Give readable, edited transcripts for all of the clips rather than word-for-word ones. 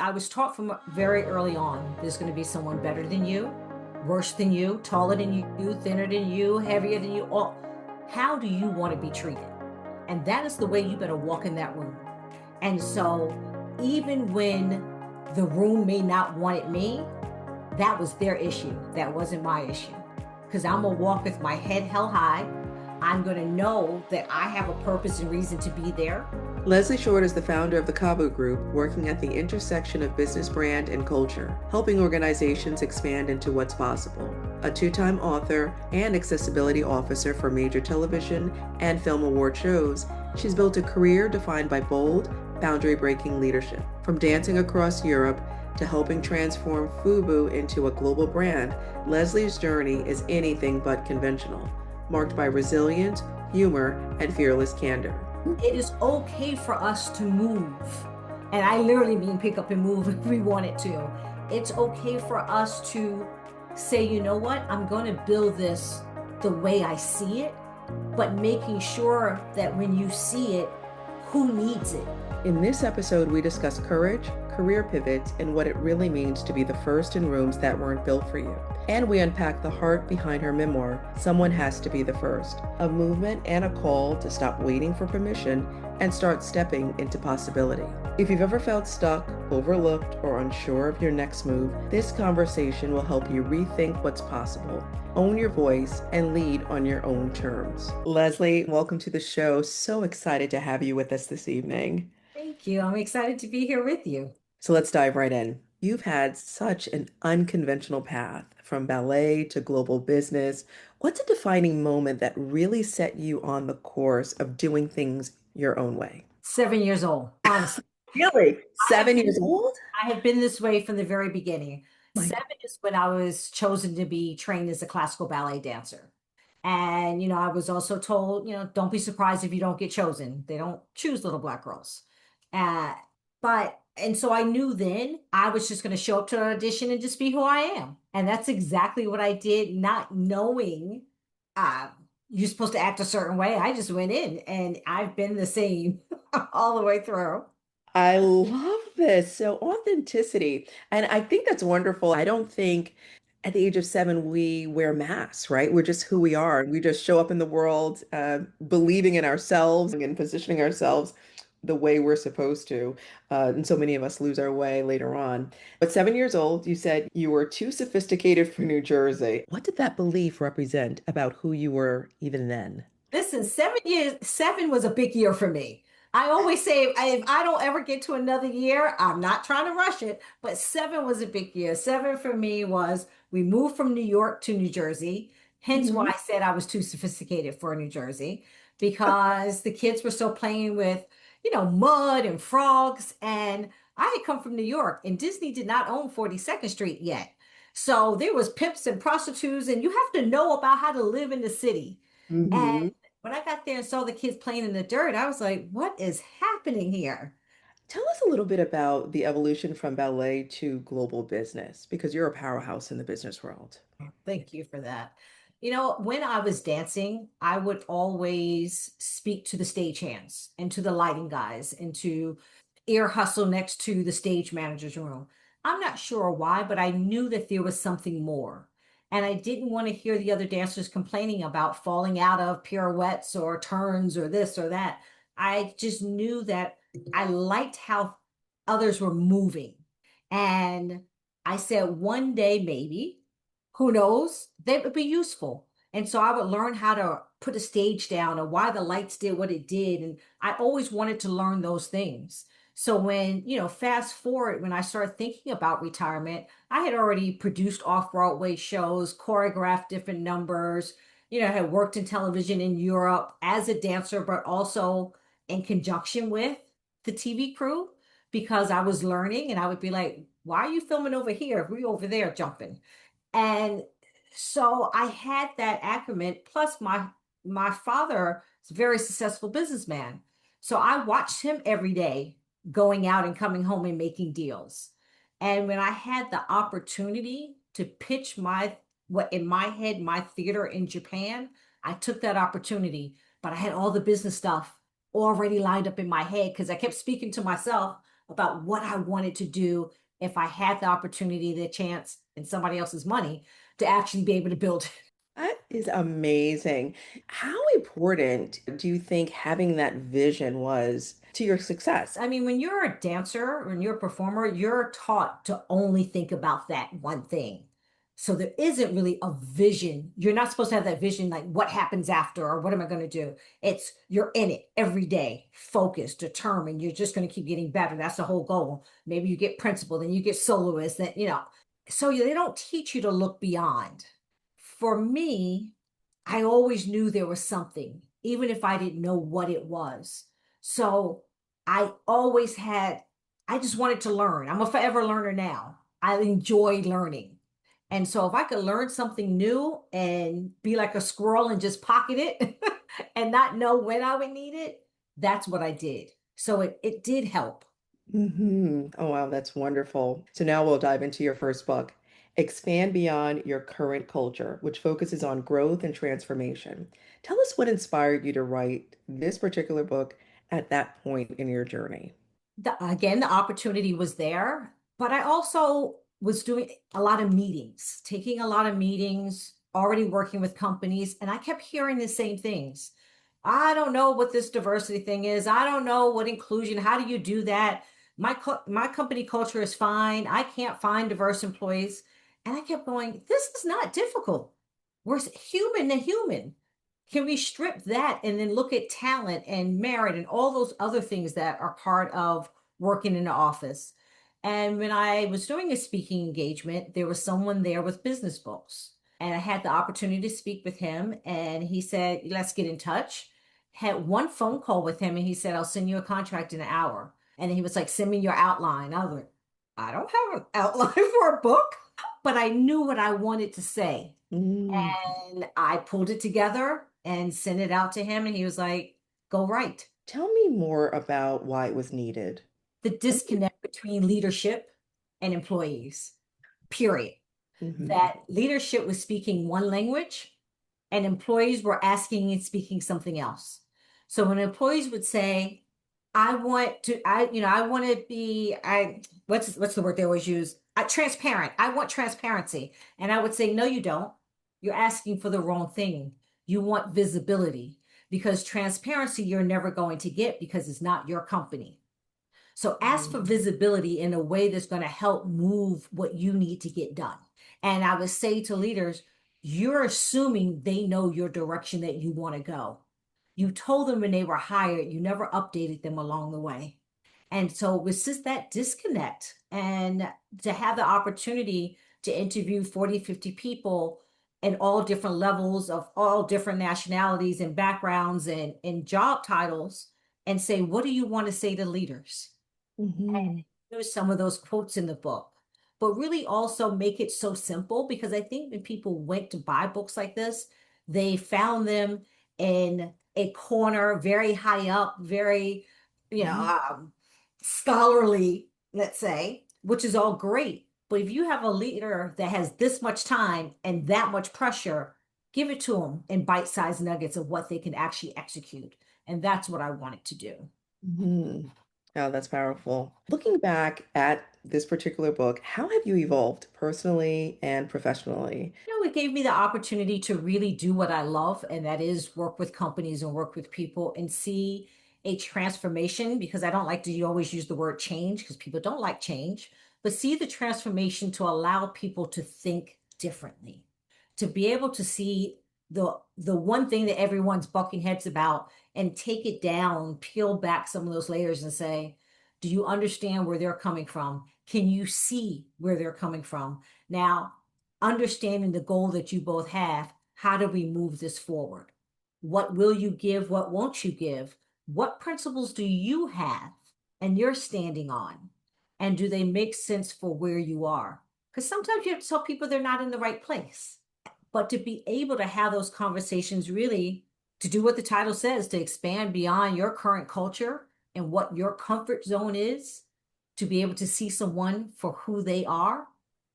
I was taught from very early on, there's going to be someone better than you, worse than you, taller than you, thinner than you, heavier than you. All, how do you want to be treated? And that is the way you better walk in that room. And so, even when the room may not wanted me, that was their issue. That wasn't my issue. Because I'm going to walk with my head held high. I'm going to know that I have a purpose and reason to be there. Leslie Short is the founder of the Cavu Group, working at the intersection of business brand and culture, helping organizations expand into what's possible. A two-time author and accessibility officer for major television and film award shows, she's built a career defined by bold, boundary-breaking leadership. From dancing across Europe to helping transform FUBU into a global brand, Leslie's journey is anything but conventional, marked by resilience, humor, and fearless candor. It is okay for us to move. And I literally mean pick up and move if we wanted to. It's okay for us to say, you know what, I'm going to build this the way I see it, but making sure that when you see it, who needs it? In this episode, we discuss courage, career pivots, and what it really means to be the first in rooms that weren't built for you. And we unpack the heart behind her memoir, Someone Has to Be the First, a movement and a call to stop waiting for permission and start stepping into possibility. If you've ever felt stuck, overlooked, or unsure of your next move, this conversation will help you rethink what's possible, own your voice, and lead on your own terms. Leslie, welcome to the show. So excited to have you with us this evening. Thank you. I'm excited to be here with you. So let's dive right in. You've had such an unconventional path from ballet to global business. What's a defining moment that really set you on the course of doing things your own way? 7 years old, honestly. Really? I have 7 years been, old? I have been this way from the very beginning. My, 7 is when I was chosen to be trained as a classical ballet dancer. And, I was also told, don't be surprised if you don't get chosen. They don't choose little black girls. Uh, and so I knew then I was just going to show up to an audition and just be who I am. And that's exactly what I did, not knowing uh, you're supposed to act a certain way. I just went in and I've been the same all the way through. I love this. So authenticity. And I think that's wonderful. I don't think at the age of 7 we wear masks, right? We're just who we are. We just show up in the world believing in ourselves and positioning ourselves the way we're supposed to. And so many of us lose our way later on. But 7 years old, you said you were too sophisticated for New Jersey. What did that belief represent about who you were even then? Listen, 7 years, 7 was a big year for me. I always say if I don't ever get to another year, I'm not trying to rush it, but 7 was a big year. 7 for me was we moved from New York to New Jersey, hence why Mhm. I said I was too sophisticated for New Jersey, because the kids were still playing with, mud and frogs. And I had come from New York and Disney did not own 42nd Street yet. So there was pimps and prostitutes, and you have to know about how to live in the city. And Mhm. when I got there and saw the kids playing in the dirt, I was like, what is happening here? Tell us a little bit about the evolution from ballet to global business, because you're a powerhouse in the business world. Thank you for that. When I was dancing, I would always speak to the stagehands and to the lighting guys and to ear hustle next to the stage manager's room. I'm not sure why, but I knew that there was something more. And I didn't want to hear the other dancers complaining about falling out of pirouettes or turns or this or that. I just knew that I liked how others were moving. And I said, one day, maybe, who knows, they would be useful. And so I would learn how to put a stage down or why the lights did what it did. And I always wanted to learn those things. So when, fast forward, when I started thinking about retirement, I had already produced off-Broadway shows, choreographed different numbers, had worked in television in Europe as a dancer, but also in conjunction with the TV crew because I was learning and I would be like, why are you filming over here? We over there jumping. And so I had that acumen. Plus, my father is a very successful businessman. So I watched him every day going out and coming home and making deals. And when I had the opportunity to pitch what in my head, my theater in Japan, I took that opportunity. But I had all the business stuff already lined up in my head because I kept speaking to myself about what I wanted to do if I had the opportunity, the chance, and somebody else's money to actually be able to build it. That is amazing. How important do you think having that vision was to your success? I mean, when you're a dancer, when you're a performer, you're taught to only think about that one thing. So there isn't really a vision. You're not supposed to have that vision like what happens after or what am I going to do? It's you're in it every day, focused, determined. You're just going to keep getting better. That's the whole goal. Maybe you get principal, then you get soloist, then, so they don't teach you to look beyond. For me, I always knew there was something, even if I didn't know what it was. So I always had, I just wanted to learn. I'm a forever learner now. I enjoy learning. And so if I could learn something new and be like a squirrel and just pocket it and not know when I would need it, that's what I did. So it did help. Oh, wow, that's wonderful. So now we'll dive into your first book, Expand Beyond Your Current Culture, which focuses on growth and transformation. Tell us what inspired you to write this particular book at that point in your journey. Again, the opportunity was there, but I also was doing a lot of meetings, taking a lot of meetings, already working with companies, and I kept hearing the same things. I don't know what this diversity thing is. I don't know what inclusion. How do you do that? My company culture is fine. I can't find diverse employees. And I kept going, this is not difficult. We're human to human. Can we strip that and then look at talent and merit and all those other things that are part of working in the office? And when I was doing a speaking engagement, there was someone there with business books. And I had the opportunity to speak with him. And he said, let's get in touch. Had one phone call with him and he said, I'll send you a contract in an hour. And he was like, send me your outline. I was like, I don't have an outline for a book, but I knew what I wanted to say. Mm. And I pulled it together and sent it out to him. And he was like, go write. Tell me more about why it was needed. The disconnect between leadership and employees, period. Mhm. That leadership was speaking one language and employees were asking and speaking something else. So when employees would say, I want to be, what's the word they always use? Transparent. I want transparency. And I would say, no, you don't. You're asking for the wrong thing. You want visibility because transparency you're never going to get because it's not your company. So ask for Mm. visibility in a way that's going to help move what you need to get done. And I would say to leaders, you're assuming they know your direction that you want to go. You told them when they were hired, you never updated them along the way. And so it was just that disconnect. And to have the opportunity to interview 40, 50 people in all different levels of all different nationalities and backgrounds and job titles and say, what do you want to say to leaders? Mhm. There's some of those quotes in the book, but really also make it so simple because I think when people went to buy books like this, they found them in a corner, very high up, very, you know, Mhm. scholarly, let's say, which is all great. But if you have a leader that has this much time and that much pressure, give it to them in bite-sized nuggets of what they can actually execute. And that's what I wanted to do. Mhm. Oh, that's powerful. Looking back at this particular book, how have you evolved personally and professionally? It gave me the opportunity to really do what I love, and that is work with companies and work with people and see a transformation because I don't like to always use the word change because people don't like change, but see the transformation to allow people to think differently, to be able to see the one thing that everyone's bucking heads about and take it down, peel back some of those layers and say, do you understand where they're coming from? Can you see where they're coming from? Now, understanding the goal that you both have, how do we move this forward? What will you give? What won't you give? What principles do you have and you're standing on? And do they make sense for where you are? Because sometimes you have to tell people they're not in the right place. But to be able to have those conversations, really to do what the title says, to expand beyond your current culture and what your comfort zone is, to be able to see someone for who they are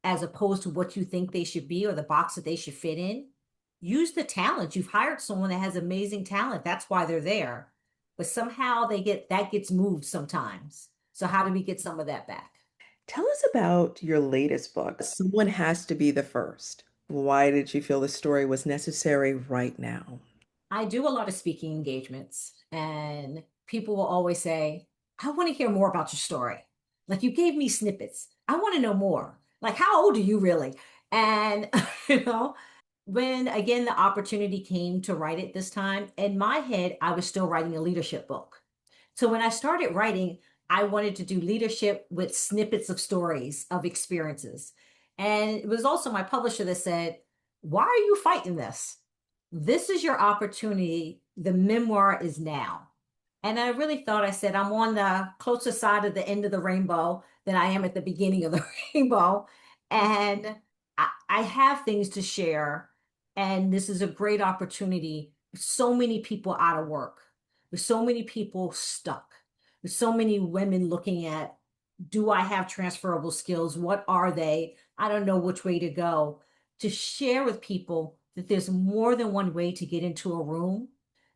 as opposed to what you think they should be or the box that they should fit in. Use the talent. You've hired someone that has amazing talent. That's why they're there. But somehow they get that gets moved sometimes. So how do we get some of that back? Tell us about your latest book, Someone Has to Be the First. Why did you feel the story was necessary right now? I do a lot of speaking engagements, and people will always say, I want to hear more about your story. Like, you gave me snippets. I want to know more. Like, how old are you really? And, you know, when again the opportunity came to write it this time, in my head, I was still writing a leadership book. So when I started writing, I wanted to do leadership with snippets of stories, of experiences. And it was also my publisher that said, why are you fighting this? This is your opportunity. The memoir is now. And I really thought, I said, I'm on the closer side of the end of the rainbow than I am at the beginning of the rainbow. And I have things to share. And this is a great opportunity. So many people out of work, with so many people stuck, with so many women looking at, do I have transferable skills? What are they? I don't know which way to go. To share with people that there's more than one way to get into a room.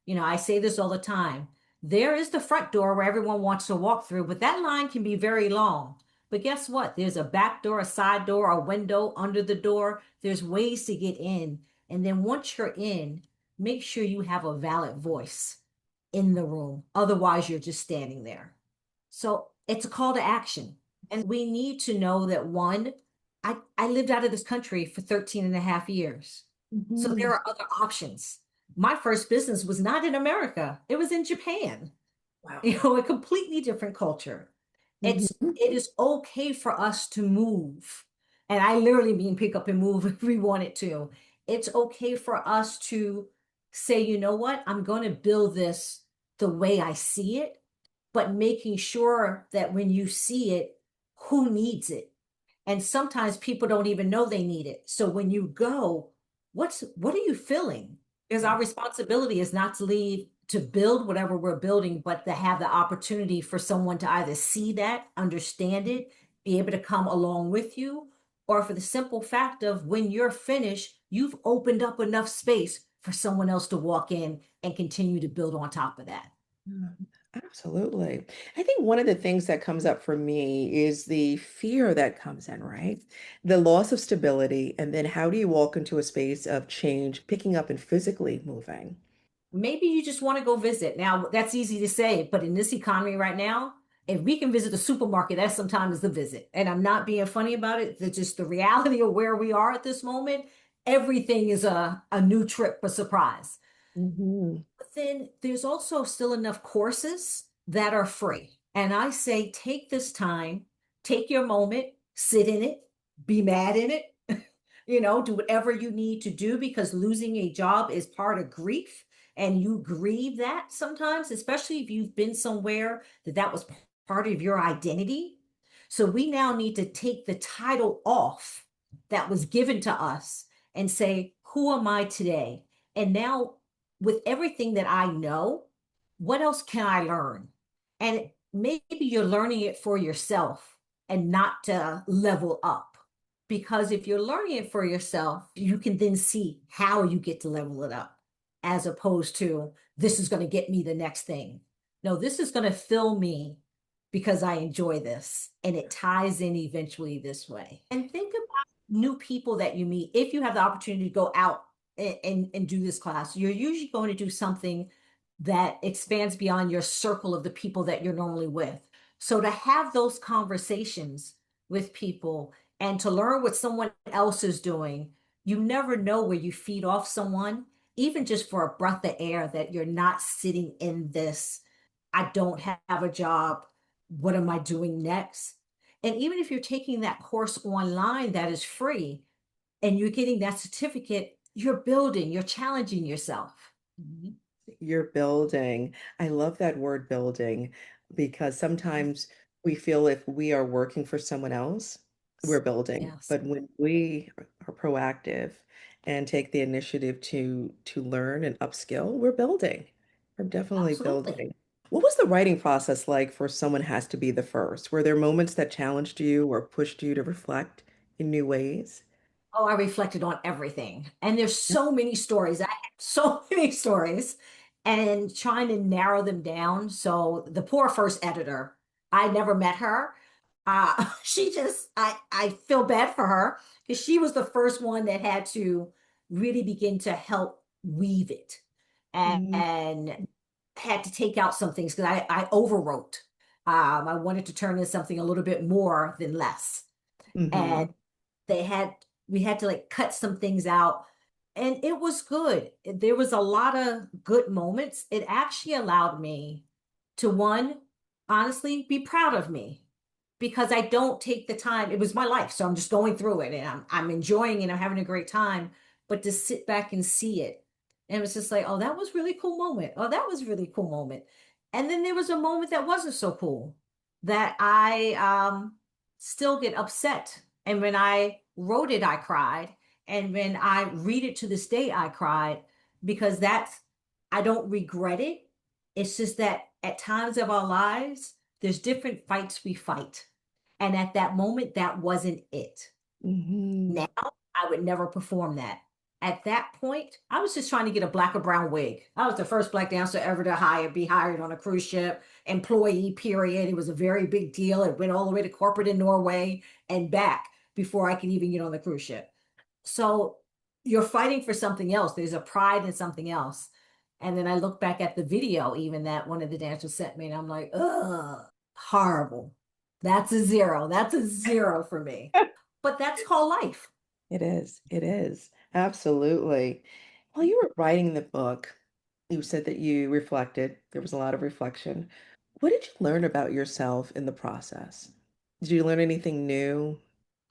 You know, I say this all the time. There is the front door where everyone wants to walk through, but that line can be very long. But guess what? There's a back door, a side door, a window under the door. There's ways to get in. And then once you're in, make sure you have a valid voice in the room. Otherwise, you're just standing there. So it's a call to action. And we need to know that one, I lived out of this country for 13 and a half years. So Mhm. there are other options. My first business was not in America, it was in Japan, Wow. a completely different culture. Mhm. It is okay for us to move. And I literally mean pick up and move if we wanted to. It's okay for us to say, you know what, I'm going to build this the way I see it, but making sure that when you see it, who needs it? And sometimes people don't even know they need it. So when you go, what are you feeling? Because our responsibility is not to leave to build whatever we're building, but to have the opportunity for someone to either see that, understand it, be able to come along with you, or for the simple fact of when you're finished, you've opened up enough space for someone else to walk in and continue to build on top of that. Yeah, absolutely. I think one of the things that comes up for me is the fear that comes in, right? The loss of stability, and then how do you walk into a space of change, picking up and physically moving? Maybe you just want to go visit. Now, that's easy to say, but in this economy right now, if we can visit the supermarket, that sometimes is the visit. And I'm not being funny about it. It's just the reality of where we are at this moment. Everything is a new trip, a surprise. Hmm. But then there's also still enough courses that are free. And I say, take this time, take your moment, sit in it, be mad in it, do whatever you need to do because losing a job is part of grief. And you grieve that sometimes, especially if you've been somewhere that was part of your identity. So we now need to take the title off that was given to us and say, who am I today? And now, with everything that I know, what else can I learn? And maybe you're learning it for yourself and not to level up. Because if you're learning it for yourself, you can then see how you get to level it up, as opposed to this is going to get me the next thing. No, this is going to fill me because I enjoy this. And it ties in eventually this way. And think about new people that you meet. If you have the opportunity to go out and do this class, you're usually going to do something that expands beyond your circle of the people that you're normally with. So to have those conversations with people and to learn what someone else is doing, you never know where you feed off someone, even just for a breath of air, that you're not sitting in this, I don't have a job. What am I doing next? And even if you're taking that course online that is free and you're getting that certificate, you're building, you're challenging yourself. Mhm. You're building. I love that word building because sometimes we feel if we are working for someone else, we're building. Yes, But when we are proactive and take the initiative to learn and upskill, we're building. We're definitely absolutely. building. What was the writing process like for Someone Has to Be the First? Were there moments that challenged you or pushed you to reflect in new ways? Oh, I reflected on everything. And there's so many stories. I have so many stories and trying to narrow them down. So the poor first editor. I never met her. She just, I feel bad for her because she was the first one that had to really begin to help weave it Mhm. and had to take out some things because I overwrote. I wanted to turn into something a little bit more than less. And Mhm. they had, we had to like cut some things out and it was good. There was a lot of good moments. It actually allowed me to one, honestly, be proud of me because I don't take the time. It was my life, so I'm just going through it and I'm enjoying it. I'm having a great time. But to sit back and see it, and it was just like, oh, that was really cool moment. Oh, that was really cool moment. And then there was a moment that wasn't so cool that I still get upset. And when I wrote it, I cried. And when I read it to this day, I cried because that's, I don't regret it. It's just that at times of our lives, there's different fights we fight. And at that moment, that wasn't it. Mhm. Now, I would never perform that. At that point, I was just trying to get a black or brown wig. I was the first black dancer ever to be hired on a cruise ship, employee, period. It was a very big deal. It went all the way to corporate in Norway and back before I could even get on the cruise ship. So you're fighting for something else. There's a pride in something else. And then I look back at the video, even that one of the dancers sent me, and I'm like, ugh, horrible. That's a zero. That's a zero for me. But that's called life. It is. It is. Absolutely. While you were writing the book, you said that you reflected. There was a lot of reflection. What did you learn about yourself in the process? Did you learn anything new?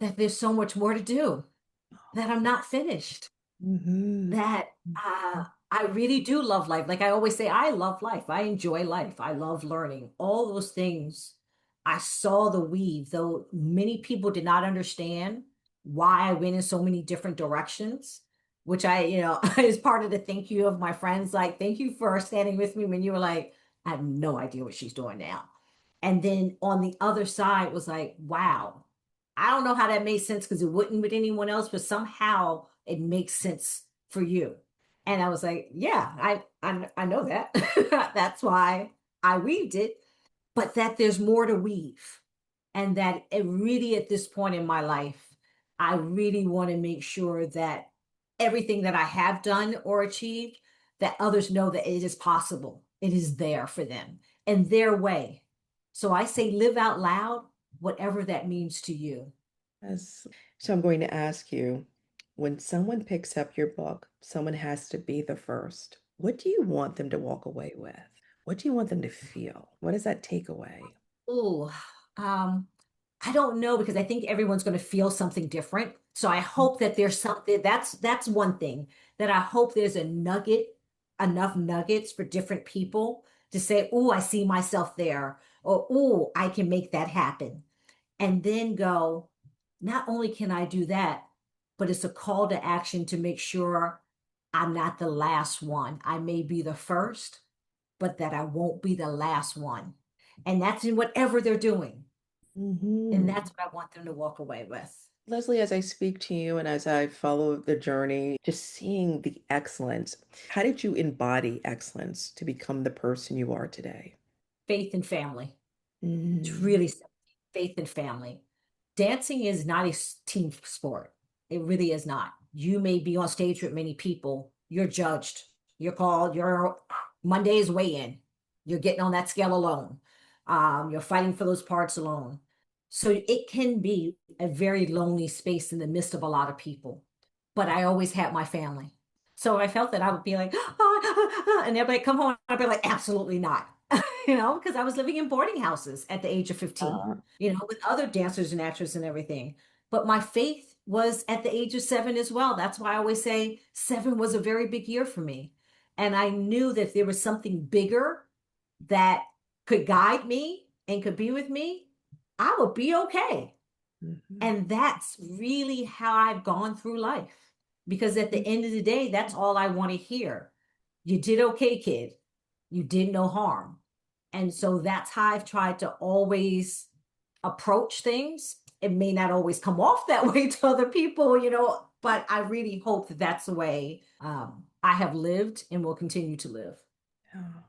That there's so much more to do, that I'm not finished. Mhm. That I really do love life. Like I always say, I love life. I enjoy life. I love learning. All those things. I saw the weave, though many people did not understand why I went in so many different directions, which I, is part of the thank you of my friends. Like, thank you for standing with me when you were like, I have no idea what she's doing now. And then on the other side was like, wow, I don't know how that made sense because it wouldn't with anyone else, but somehow it makes sense for you. And I was like, yeah, I know that. That's why I weaved it, but that there's more to weave. And that it really at this point in my life, I really want to make sure that everything that I have done or achieved, that others know that it is possible. It is there for them in their way. So I say live out loud, whatever that means to you. Yes. So I'm going to ask you, when someone picks up your book, someone has to be the first. What do you want them to walk away with? What do you want them to feel? What is that takeaway? Oh, um, I don't know because I think everyone's going to feel something different. So I hope that there's something that's one thing that I hope there's a nugget, enough nuggets for different people to say, "Oh, I see myself there," or "Oh, I can make that happen." And then go, not only can I do that, but it's a call to action to make sure I'm not the last one. I may be the first, but that I won't be the last one. And that's in whatever they're doing. And Hmm. that's what I want them to walk away with. Leslie, as I speak to you and as I follow the journey, just seeing the excellence, how did you embody excellence to become the person you are today? Faith and family. It's Mm. really simple. Faith and family. Dancing is not a team sport. It really is not. You may be on stage with many people. You're judged. You're called. Your Monday's weigh in. You're getting on that scale alone. You're fighting for those parts alone. So it can be a very lonely space in the midst of a lot of people. But I always had my family. So I felt that I would be like, and everybody come home. I'd be like, absolutely not. Because I was living in boarding houses at the age of 15, Uh, with other dancers and actors and everything. But my faith was at the age of 7 as well. That's why I always say 7 was a very big year for me. And I knew that there was something bigger that could guide me and could be with me. I would be okay. mhm. And that's really how I've gone through life. Because at the end of the day, that's all I want to hear. You did okay, kid. You did no harm. And so that's how I've tried to always approach things. It may not always come off that way to other people, but I really hope that that's the way I have lived and will continue to live. Yeah.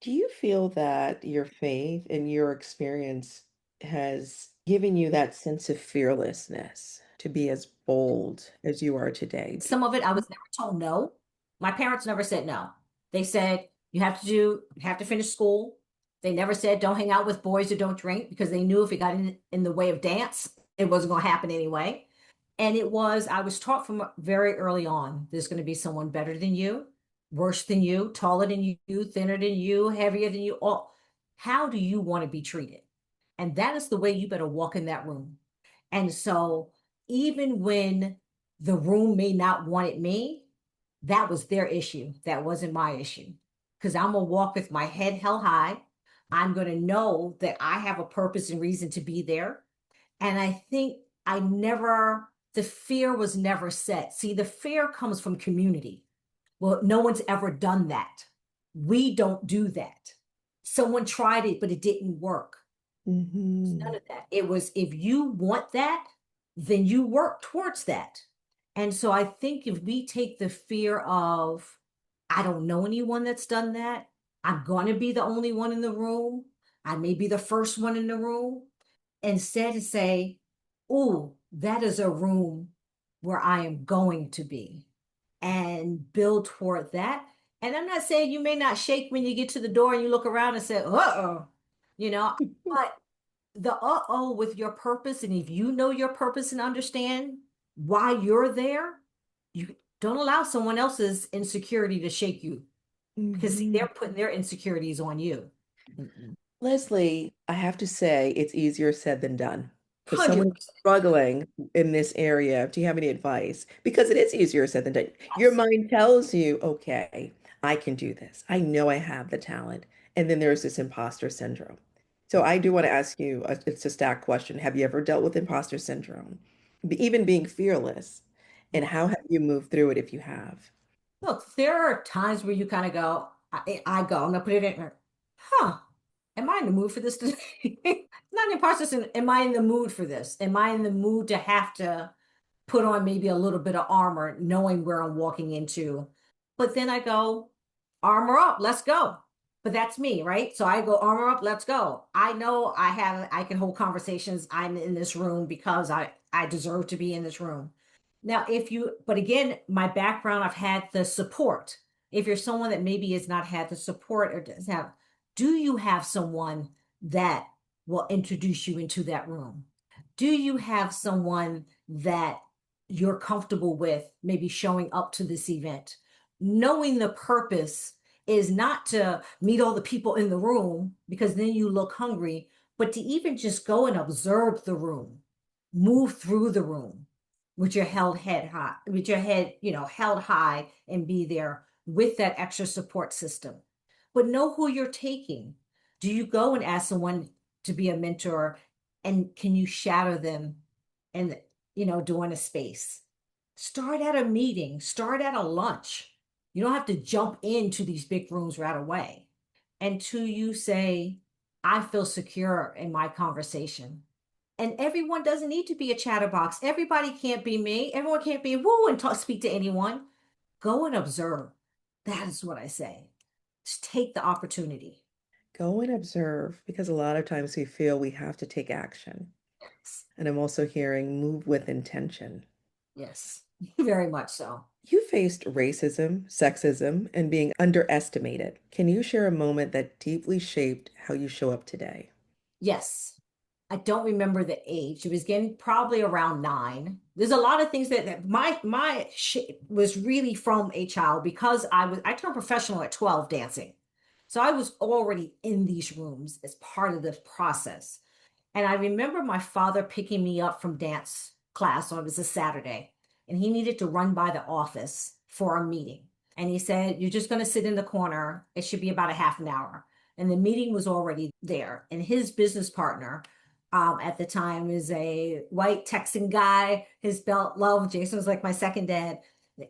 Do you feel that your faith and your experience has given you that sense of fearlessness to be as bold as you are today? Some of it I was never told no. My parents never said no. They said you have to finish school. They never said don't hang out with boys who don't drink because they knew if it got in the way of dance, it wasn't going to happen anyway. And I was taught from very early on, there's going to be someone better than you, worse than you, taller than you, thinner than you, heavier than you. All, how do you want to be treated? And that is the way you better walk in that room. And so even when the room may not wanted me, that was their issue. That wasn't my issue. Because I'm going to walk with my head held high. I'm going to know that I have a purpose and reason to be there. And I think the fear was never set. See, the fear comes from community. Well, no one's ever done that. We don't do that. Someone tried it, but it didn't work. None Hmm. of that. It was if you want that, then you work towards that. And so I think if we take the fear of, I don't know anyone that's done that, I'm going to be the only one in the room, I may be the first one in the room, instead to say, oh, that is a room where I am going to be and build toward that. And I'm not saying you may not shake when you get to the door and you look around and say, uh-oh, you know, but the uh-oh with your purpose, and if you know your purpose and understand why you're there, you don't allow someone else's insecurity to shake you because see, Hmm. they're putting their insecurities on you. Leslie, I have to say it's easier said than done. For someone 100%. struggling in this area, do you have any advice? Because it is easier said than done. Your Yes. mind tells you, okay, I can do this. I know I have the talent. And then there's this imposter syndrome. So I do want to ask you, it's a stack question. Have you ever dealt with imposter syndrome? Even being fearless. And how have you moved through it if you have? Look, there are times where you kind of go, I go, I'm gonna put it in there. Huh, am I in the mood for this today? Not in process, am I in the mood for this? Am I in the mood to have to put on maybe a little bit of armor, knowing where I'm walking into? But then I go, armor up, let's go. But that's me, right? So I go, armor up, let's go. I know I can hold conversations. I'm in this room because I deserve to be in this room. Now, but again, my background, I've had the support. If you're someone that maybe has not had the support or doesn't have, do you have someone that will introduce you into that room? Do you have someone that you're comfortable with maybe showing up to this event? Knowing the purpose is not to meet all the people in the room because then you look hungry, but to even just go and observe the room, move through the room with your held head high, with your head, held high and be there with that extra support system. But know who you're taking. Do you go and ask someone to be a mentor and can you shadow them and during a space? Start at a meeting, start at a lunch. You don't have to jump into these big rooms right away. Until you say, I feel secure in my conversation. And everyone doesn't need to be a chatterbox. Everybody can't be me. Everyone can't be woo and speak to anyone. Go and observe. That is what I say. Just take the opportunity. Go and observe because a lot of times we feel we have to take action. Yes. And I'm also hearing move with intention. Yes. Very much so. You faced racism, sexism, and being underestimated. Can you share a moment that deeply shaped how you show up today? Yes. I don't remember the age. It was getting probably around 9. There's a lot of things that my shape was really from a child because I turned professional at 12 dancing. So I was already in these rooms as part of this process. And I remember my father picking me up from dance class, so it was a Saturday, and he needed to run by the office for a meeting. And he said, you're just going to sit in the corner. It should be about a half an hour. And the meeting was already there. And his business partner at the time is a white Texan guy. His belt love, Jason was like my second dad.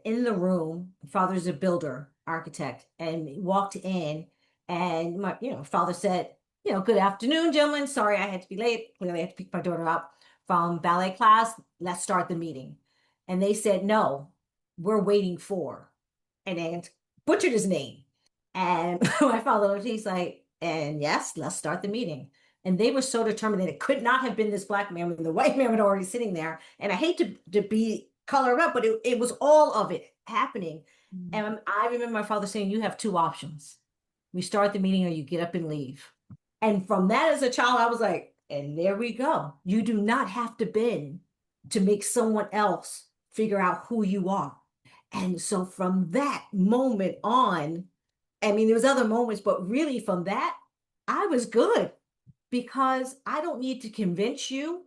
In the room, father's a builder, architect, and he walked in and my, father said, good afternoon, gentlemen. Sorry I had to be late. Clearly, I had to pick my daughter up from ballet class. Let's start the meeting. And they said, no, we're waiting for. And they butchered his name. And my father, he's like, and yes, let's start the meeting. And they were so determined that it could not have been this black man when the white man was already sitting there. And I hate to be colored up, but it was all of it happening. Mm. And I remember my father saying, you have two options. We start the meeting or you get up and leave. And from that as a child, I was like, and there we go. You do not have to bend to make someone else figure out who you are. And so from that moment on, I mean, there was other moments, but really from that, I was good because I don't need to convince you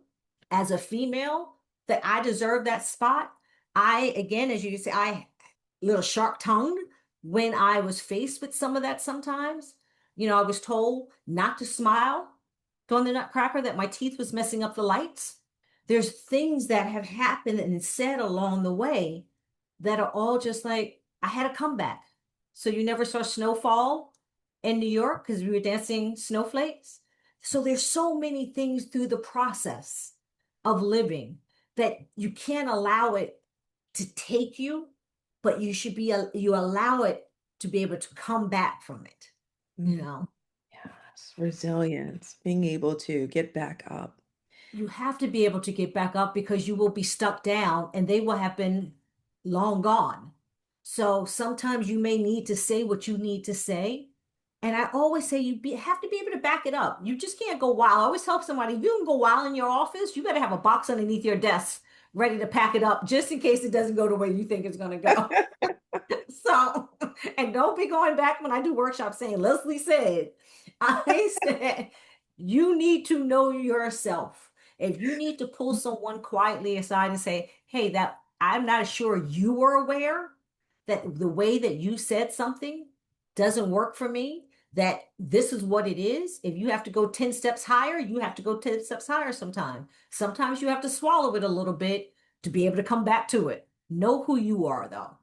as a female that I deserve that spot. I, again, as you say, I little sharp tongued when I was faced with some of that sometimes. I was told not to smile during the Nutcracker, that my teeth was messing up the lights. There's things that have happened and said along the way that are all just like, I had a comeback. So you never saw snowfall in New York because we were dancing snowflakes. So there's so many things through the process of living that you can't allow it to take you, but you allow it to be able to come back from it, you Mm. know. Yes, resilience, being able to get back up. You have to be able to get back up because you will be stuck down and they will have been long gone. So sometimes you may need to say what you need to say. And I always say have to be able to back it up. You just can't go wild. I always tell somebody, if you can go wild in your office, you better have a box underneath your desk ready to pack it up just in case it doesn't go the way you think it's going to go. So, and don't be going back when I do workshops saying, Leslie said, I said, you need to know yourself. If you need to pull someone quietly aside and say, hey, that I'm not sure you were aware that the way that you said something doesn't work for me, that this is what it is. If you have to go 10 steps higher, you have to go 10 steps higher sometime. Sometimes you have to swallow it a little bit to be able to come back to it. Know who you are, though.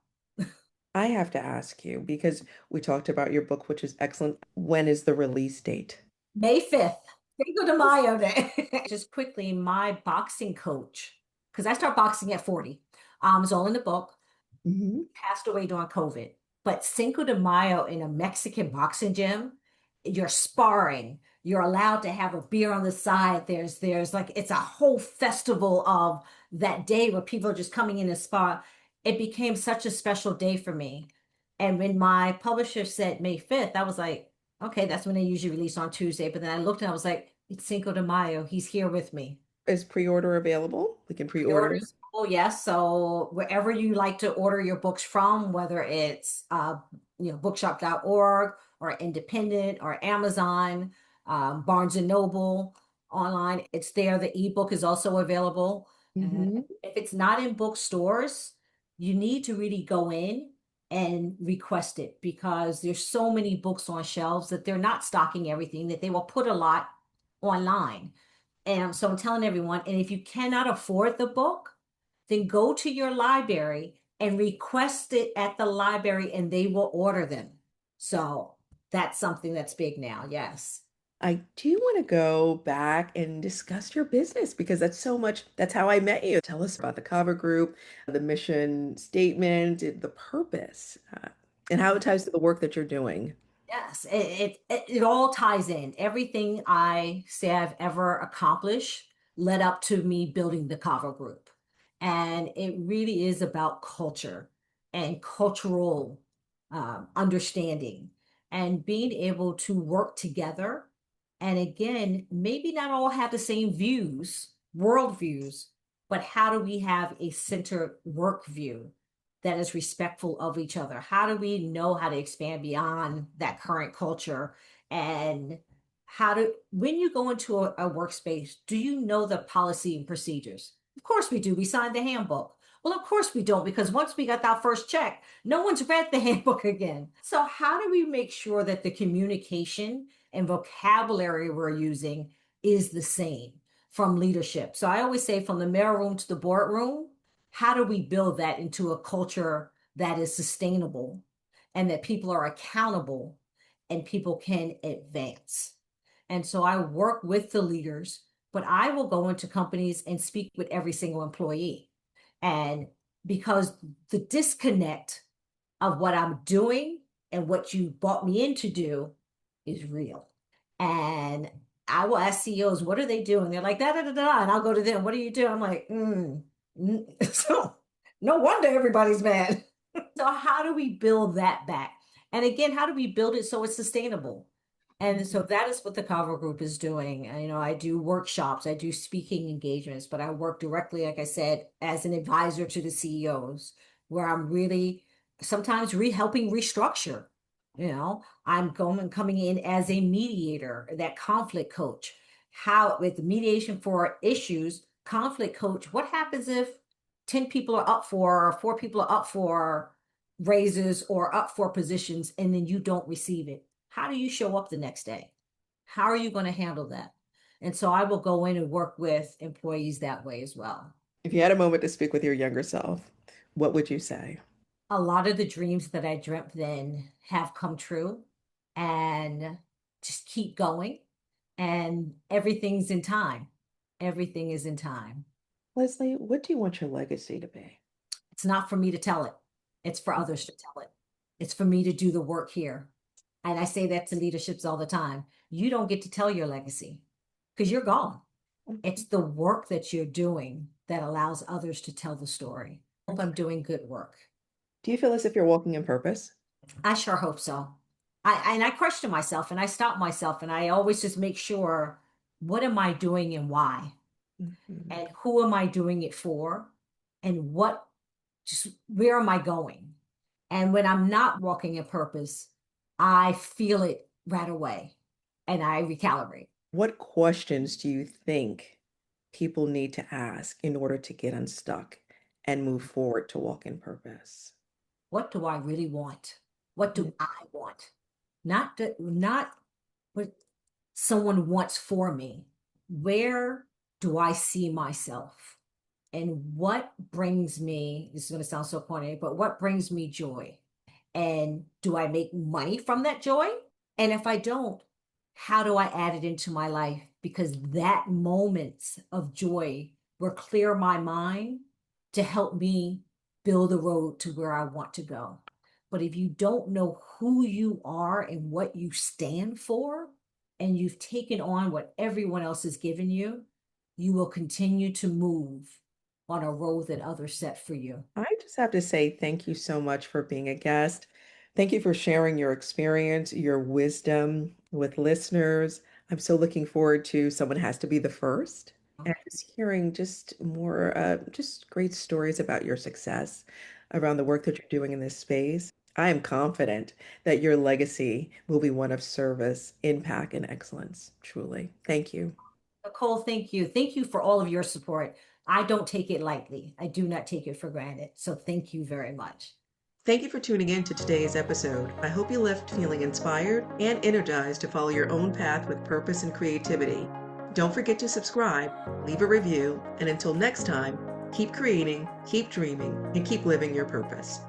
I have to ask you because we talked about your book, which is excellent. When is the release date? May 5th, Cinco de Mayo Day. Just quickly, my boxing coach, because I start boxing at 40, it's all in the book, Mhm. passed away during COVID. But Cinco de Mayo in a Mexican boxing gym, you're sparring. You're allowed to have a beer on the side. There's like it's a whole festival of that day where people are just coming in and spar. It became such a special day for me. And when my publisher said May 5th, I was like, okay, that's when they usually release on Tuesday. But then I looked and I was like, it's Cinco de Mayo. He's here with me. Is pre-order available? We can pre-order. Pre-orders. Oh, yes. So wherever you like to order your books from, whether it's bookshop.org or independent or Amazon, Barnes and Noble online, it's there. The ebook is also available. Hmm. If it's not in bookstores, you need to really go in and request it because there's so many books on shelves that they're not stocking everything, that they will put a lot online. And so I'm telling everyone, and if you cannot afford the book, then go to your library and request it at the library and they will order them. So that's something that's big now. Yes. I do want to go back and discuss your business because that's so much, that's how I met you. Tell us about the Cavu Group, the mission statement, the purpose, and how it ties to the work that you're doing. Yes, it all ties in. Everything I say I've ever accomplished led up to me building the Cavu Group. And it really is about culture and cultural understanding and being able to work together. And again, maybe not all have the same views, world views, but how do we have a center work view that is respectful of each other? How do we know how to expand beyond that current culture? And when you go into a workspace, do you know the policy and procedures? Of course we do. We signed the handbook. Well, of course we don't, because once we got that first check, no one's read the handbook again. So, how do we make sure that the communication and vocabulary we're using is the same from leadership? So, I always say from the mailroom to the boardroom, how do we build that into a culture that is sustainable and that people are accountable and people can advance? And so I work with the leaders, but I will go into companies and speak with every single employee. And because the disconnect of what I'm doing and what you brought me in to do is real. And I will ask CEOs, what are they doing? They're like, da da da da. And I'll go to them, what are you doing? I'm like, So no wonder everybody's mad. So how do we build that back? And again, how do we build it so it's sustainable? And so that is what the Cavu Group is doing. And, I do workshops, I do speaking engagements, but I work directly, like I said, as an advisor to the CEOs, where I'm really sometimes helping restructure. I'm coming in as a mediator, that conflict coach. How with mediation for issues, conflict coach, what happens if 10 people are up for, or 4 people are up for raises or up for positions, and then you don't receive it? How do you show up the next day? How are you going to handle that? And so I will go in and work with employees that way as well. If you had a moment to speak with your younger self, what would you say? A lot of the dreams that I dreamt then have come true, and just keep going. And everything's in time. Everything is in time. Leslie, what do you want your legacy to be? It's not for me to tell it. It's for others to tell it. It's for me to do the work here. And I say that to leaderships all the time. You don't get to tell your legacy because you're gone. It's the work that you're doing that allows others to tell the story. I hope I'm doing good work. Do you feel as if you're walking in purpose? I sure hope so. I question myself and I stop myself and I always just make sure, what am I doing and why? Mhm. And who am I doing it for? And just where am I going? And when I'm not walking in purpose, I feel it right away and I recalibrate. What questions do you think people need to ask in order to get unstuck and move forward to walk in purpose? What do I really want? What do I want? Not what someone wants for me. Where do I see myself? And what brings me, this is going to sound so corny, but what brings me joy? And do I make money from that joy? And if I don't, how do I add it into my life? Because that moments of joy will clear my mind to help me build a road to where I want to go. But if you don't know who you are and what you stand for, and you've taken on what everyone else has given you, you will continue to move on a road that others set for you. I just have to say thank you so much for being a guest. Thank you for sharing your experience, your wisdom with listeners. I'm so looking forward to Someone Has to Be the First and just hearing just more, just great stories about your success around the work that you're doing in this space. I am confident that your legacy will be one of service, impact, and excellence. Truly. Thank you. Nicole, thank you. Thank you for all of your support. I don't take it lightly. I do not take it for granted. So thank you very much. Thank you for tuning in to today's episode. I hope you left feeling inspired and energized to follow your own path with purpose and creativity. Don't forget to subscribe, leave a review, and until next time, keep creating, keep dreaming, and keep living your purpose.